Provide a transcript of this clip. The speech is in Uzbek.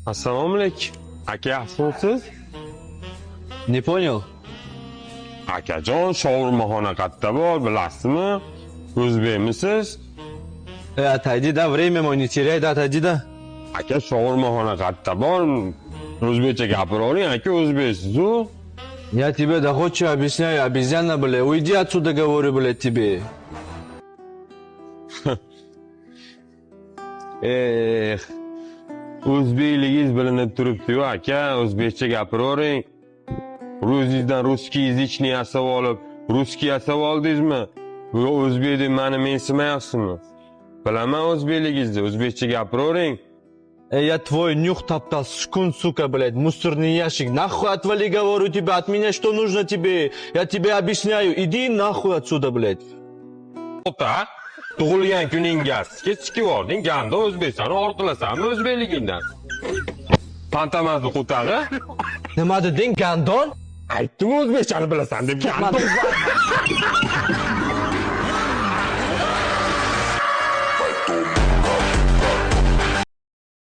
Assalomu alaykum. Aka, yaxshimisiz? Не понял? Akajon, shaurmaxona qayerda bor, bilasizmi? O'zbekmisiz? Отойди, да, время мое не теряй, да, отойди, да. Aka, shaurmaxona qayerda bor? O'zbekcha gapiravering, aka, o'zbeksiz-ku. Я тебе доходчиво объясняю, обезьяна, бля, уйди отсюда, говорю, блядь, тебе. O'zbekligingiz bilinib turibdi-yu, aka, o'zbekcha gapiravering. O'zingizdan ruskiy язычный yasab olib, ruskiy yasab oldingizmi? Bu o'zbek deb meni mensimayapsizmi? Bilaman o'zbekligingizni, o'zbekcha gapiravering. Я твой нюх топтал, шкун, сука, блядь, мусорный ящик. Нахуй отвали, говорю тебе, от меня что нужно тебе? Я тебе объясняю, иди нахуй отсюда, блядь. Ota, tug'ilgan kuningga kechikib olding, ganda o'zbekchani ortilasanmi o'zbekligingdan? Pantamazni qo'tag'i? Nima deding, gandon? Aytdim o'zbekchani bilasan deb gandon.